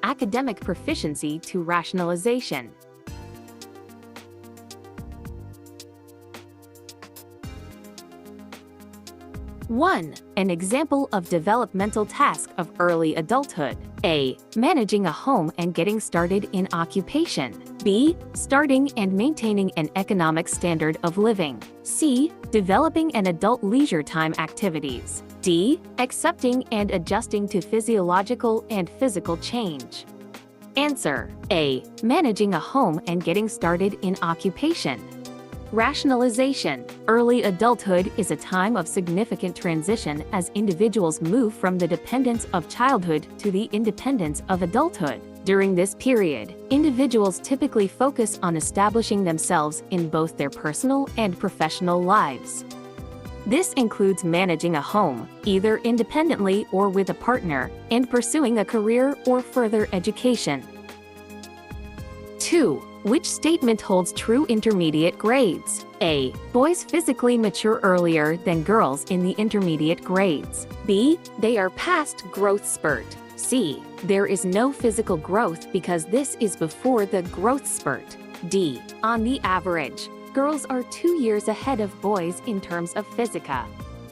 academic proficiency to rationalization. 1. An example of developmental task of early adulthood. A. Managing a home and getting started in occupation. B. Starting and maintaining an economic standard of living. C. Developing an adult leisure time activities. D. Accepting and adjusting to physiological and physical change. Answer: A. Managing a home and getting started in occupation. Rationalization. Early adulthood is a time of significant transition as individuals move from the dependence of childhood to the independence of adulthood. During this period, individuals typically focus on establishing themselves in both their personal and professional lives. This includes managing a home, either independently or with a partner, and pursuing a career or further education. 2. Which statement holds true intermediate grades? A. Boys physically mature earlier than girls in the intermediate grades. B. They are past growth spurt. C. There is no physical growth because this is before the growth spurt. D. On the average, girls are 2 years ahead of boys in terms of physica.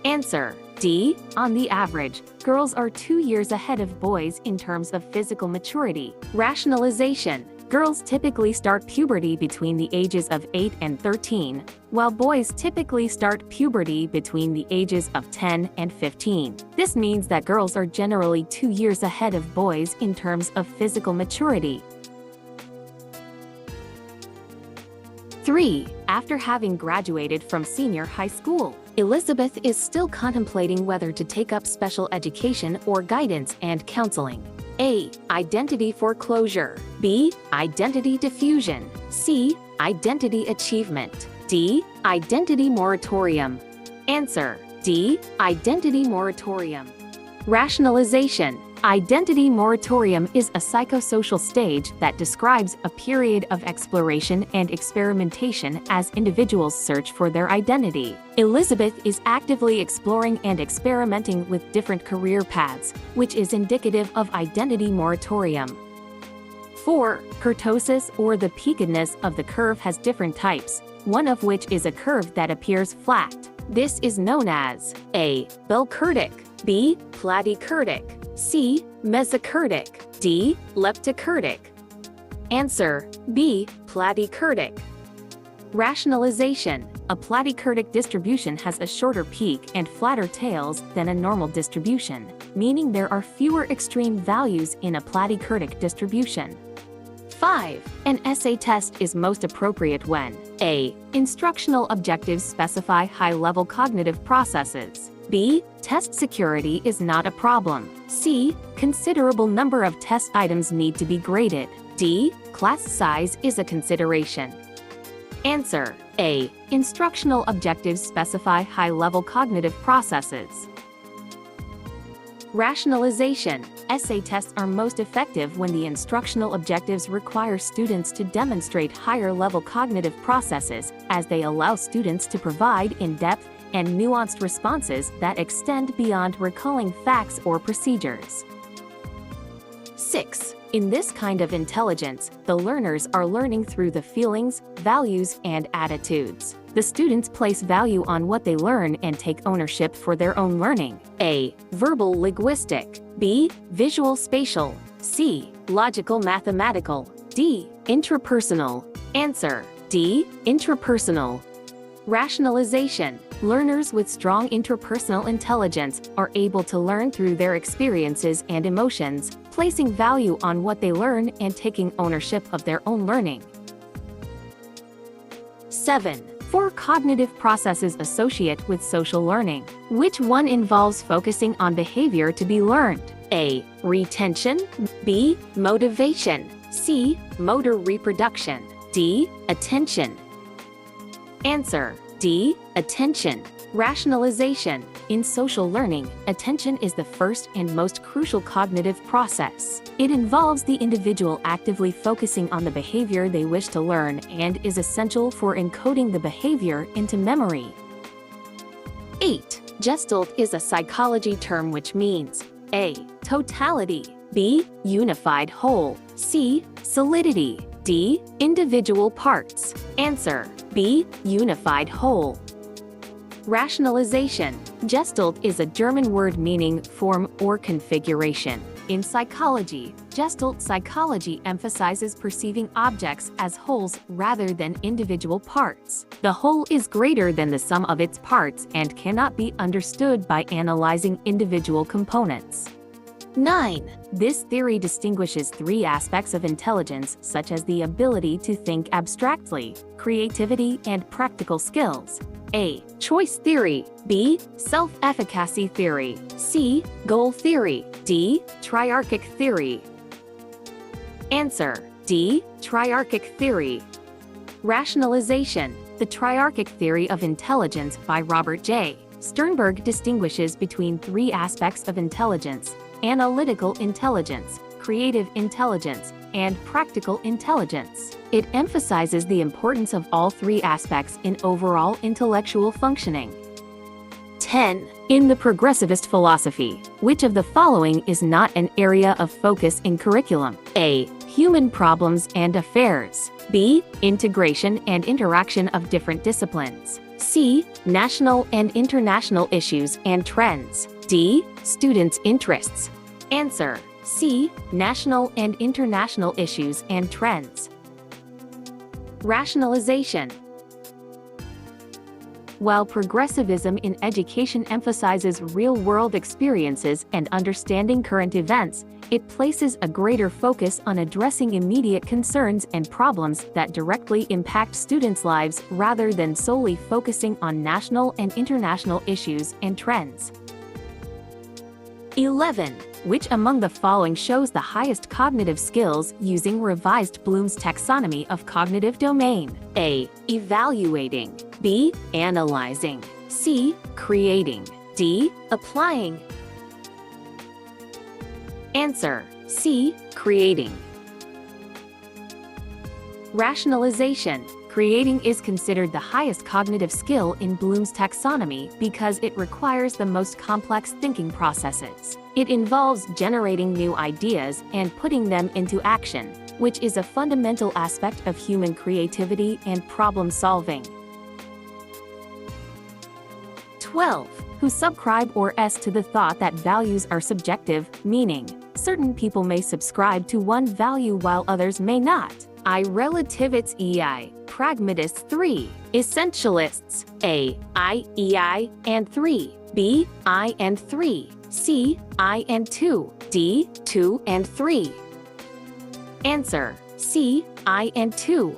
Answer: D. On the average, girls are 2 years ahead of boys in terms of physical maturity. Rationalization. Girls typically start puberty between the ages of 8 and 13, while boys typically start puberty between the ages of 10 and 15. This means that girls are generally 2 years ahead of boys in terms of physical maturity. 3. After having graduated from senior high school, Elizabeth is still contemplating whether to take up special education or guidance and counseling. A. Identity foreclosure. B. Identity diffusion. C. Identity achievement. D. Identity moratorium. Answer: D. Identity moratorium. Rationalization. Identity moratorium is a psychosocial stage that describes a period of exploration and experimentation as individuals search for their identity. Elizabeth is actively exploring and experimenting with different career paths, which is indicative of identity moratorium. 4. Kurtosis, or the peakedness of the curve, has different types, one of which is a curve that appears flat. This is known as A. Bell-curtic, B. Platycurtic, C. Mesocurtic, D. Leptocurtic. Answer: B. Platycurtic. Rationalization. A platycurtic distribution has a shorter peak and flatter tails than a normal distribution, meaning there are fewer extreme values in a platycurtic distribution. 5. An essay test is most appropriate when A. Instructional objectives specify high-level cognitive processes. B. Test security is not a problem. C. Considerable number of test items need to be graded. D. Class size is a consideration. Answer: A. Instructional objectives specify high-level cognitive processes. Rationalization. Essay tests are most effective when the instructional objectives require students to demonstrate higher-level cognitive processes, as they allow students to provide in-depth and nuanced responses that extend beyond recalling facts or procedures. 6. In this kind of intelligence, the learners are learning through the feelings, values, and attitudes. The students place value on what they learn and take ownership for their own learning. A. Verbal linguistic. B. Visual spatial. C. Logical mathematical. D. Intrapersonal. Answer: D. Intrapersonal. Rationalization. Learners with strong interpersonal intelligence are able to learn through their experiences and emotions, placing value on what they learn and taking ownership of their own learning. 7. 4 cognitive processes associate with social learning. Which one involves focusing on behavior to be learned? A. Retention. B. Motivation. C. Motor reproduction. D. Attention. Answer: D. Attention. Rationalization. In social learning, attention is the first and most crucial cognitive process. It involves the individual actively focusing on the behavior they wish to learn and is essential for encoding the behavior into memory. 8. Gestalt is a psychology term which means A. Totality. B. Unified whole. C. Solidity. D. Individual parts. Answer: B. Unified whole. Rationalization. Gestalt is a German word meaning form or configuration. In psychology, Gestalt psychology emphasizes perceiving objects as wholes rather than individual parts. The whole is greater than the sum of its parts and cannot be understood by analyzing individual components. 9. This theory distinguishes three aspects of intelligence, such as the ability to think abstractly, creativity, and practical skills. A. Choice theory. B. Self-efficacy theory. C. Goal theory. D. Triarchic theory. Answer: D. Triarchic theory. Rationalization. The triarchic theory of intelligence by Robert J. Sternberg distinguishes between three aspects of intelligence: analytical intelligence, creative intelligence, and practical intelligence. It emphasizes the importance of all three aspects in overall intellectual functioning. 10. In the progressivist philosophy, which of the following is not an area of focus in curriculum? A. Human problems and affairs. B. Integration and interaction of different disciplines. C. National and international issues and trends. D. Students' interests. Answer: C. National and international issues and trends. Rationalization. While progressivism in education emphasizes real-world experiences and understanding current events, it places a greater focus on addressing immediate concerns and problems that directly impact students' lives rather than solely focusing on national and international issues and trends. 11. Which among the following shows the highest cognitive skills using revised Bloom's taxonomy of cognitive domain? A. Evaluating. B. Analyzing. C. Creating. D. Applying. Answer: C. Creating. Rationalization. Creating is considered the highest cognitive skill in Bloom's taxonomy because it requires the most complex thinking processes. It involves generating new ideas and putting them into action, which is a fundamental aspect of human creativity and problem solving. 12. Who subscribe or s to the thought that values are subjective, meaning certain people may subscribe to one value while others may not. I. Relativists. EI. Pragmatists. 3. Essentialists. A. I, EI, and 3. B. I and 3. C. I and 2. D. 2 and 3. Answer: C. I and 2.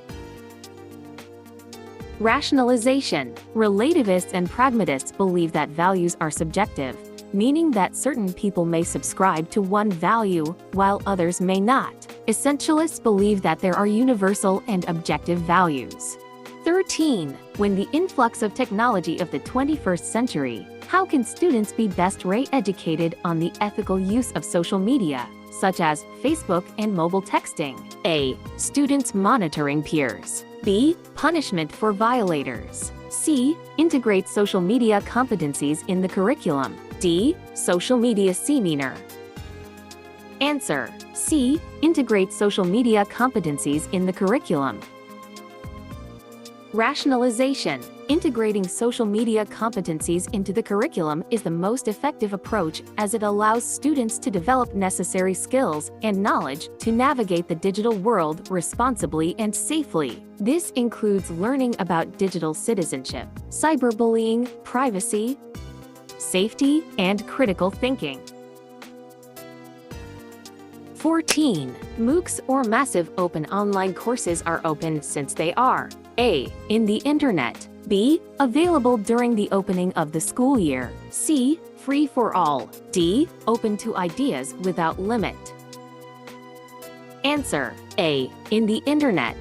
Rationalization. Relativists and pragmatists believe that values are subjective, meaning that certain people may subscribe to one value while others may not. Essentialists believe that there are universal and objective values. 13. When the influx of technology of the 21st century, how can students be best educated on the ethical use of social media, such as Facebook and mobile texting? A. Students monitoring peers. B. Punishment for violators. C. Integrate social media competencies in the curriculum. D. Social media seminar. Answer: C. Integrate social media competencies in the curriculum. Rationalization. Integrating social media competencies into the curriculum is the most effective approach as it allows students to develop necessary skills and knowledge to navigate the digital world responsibly and safely. This includes learning about digital citizenship, cyberbullying, privacy, safety, and critical thinking. 14. MOOCs or massive open online courses are open since they are A. In the internet. B. Available during the opening of the school year. C. Free for all. D. Open to ideas without limit. Answer: A. In the internet.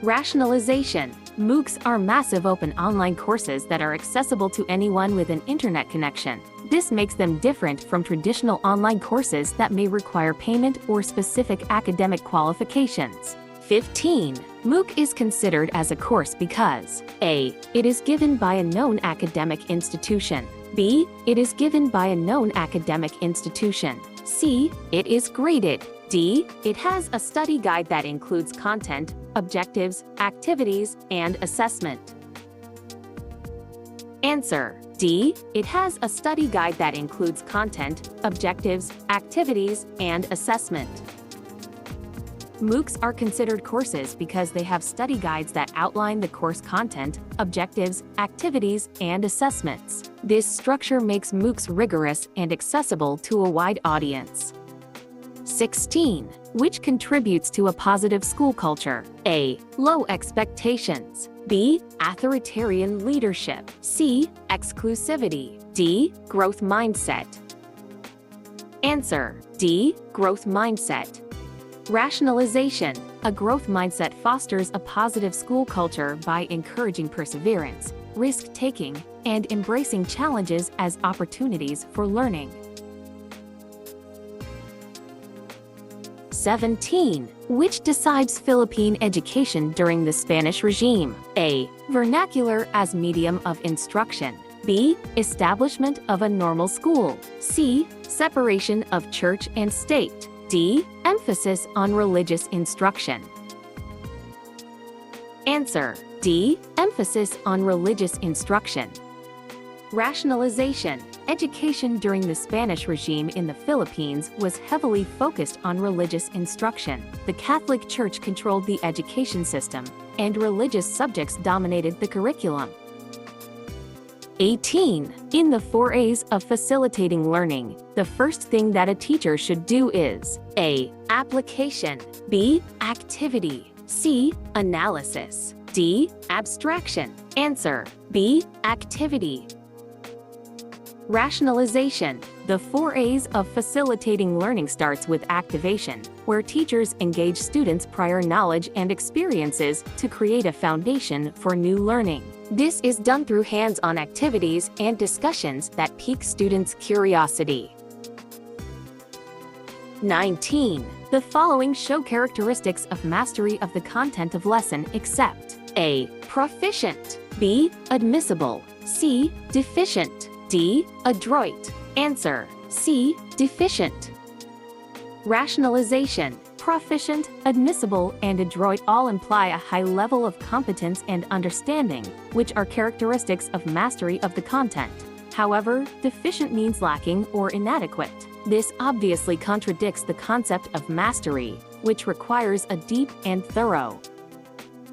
Rationalization. MOOCs are massive open online courses that are accessible to anyone with an internet connection. This makes them different from traditional online courses that may require payment or specific academic qualifications. 15. MOOC is considered as a course because A. It is given by a known academic institution. B. It is given by a known academic institution. C. It is graded. D. It has a study guide that includes content, objectives, activities, and assessment. Answer: D. It has a study guide that includes content, objectives, activities, and assessment. MOOCs are considered courses because they have study guides that outline the course content, objectives, activities, and assessments. This structure makes MOOCs rigorous and accessible to a wide audience. 16. Which contributes to a positive school culture? A. Low expectations. B. Authoritarian leadership. C. Exclusivity. D. Growth mindset. Answer: D. Growth mindset. Rationalization. A growth mindset fosters a positive school culture by encouraging perseverance, risk-taking, and embracing challenges as opportunities for learning. 17. Which decides Philippine education during the Spanish regime? A. Vernacular as medium of instruction. B. Establishment of a normal school. C. Separation of church and state. D. Emphasis on religious instruction. Answer: D. Emphasis on religious instruction. Rationalization. Education during the Spanish regime in the Philippines was heavily focused on religious instruction. The Catholic Church controlled the education system, and religious subjects dominated the curriculum. 18. In the 4 A's of facilitating learning, the first thing that a teacher should do is A. Application. B. Activity. C. Analysis. D. Abstraction. Answer: B. Activity. Rationalization. The 4 A's of facilitating learning starts with activation, where teachers engage students' prior knowledge and experiences to create a foundation for new learning. This is done through hands-on activities and discussions that pique students' curiosity. 19. The following show characteristics of mastery of the content of lesson except A. Proficient. B. Admissible. C. Deficient. D. Adroit. Answer: C. Deficient. Rationalization. Proficient, admissible, and adroit all imply a high level of competence and understanding, which are characteristics of mastery of the content. However, deficient means lacking or inadequate. This obviously contradicts the concept of mastery, which requires a deep and thorough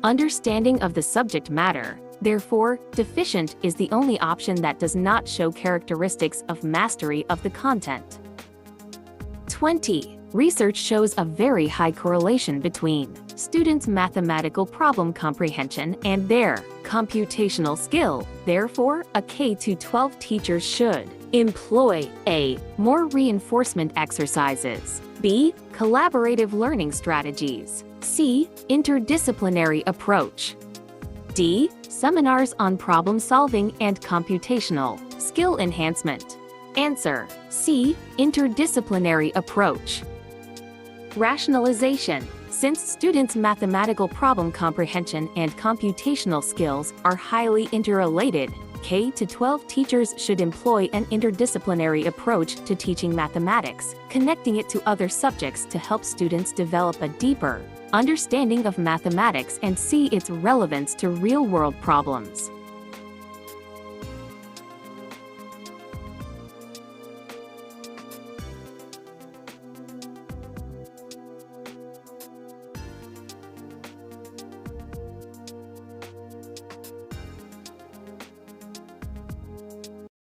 understanding of the subject matter. Therefore, deficient is the only option that does not show characteristics of mastery of the content. 20. Research shows a very high correlation between students' mathematical problem comprehension and their computational skill. Therefore, a K-12 teacher should employ A. More reinforcement exercises. B. Collaborative learning strategies. C. Interdisciplinary approach. D. Seminars on problem solving and computational skill enhancement. Answer: C. Interdisciplinary approach. Rationalization. Since students' mathematical problem comprehension and computational skills are highly interrelated, K-12 teachers should employ an interdisciplinary approach to teaching mathematics, connecting it to other subjects to help students develop a deeper understanding of mathematics and see its relevance to real-world problems.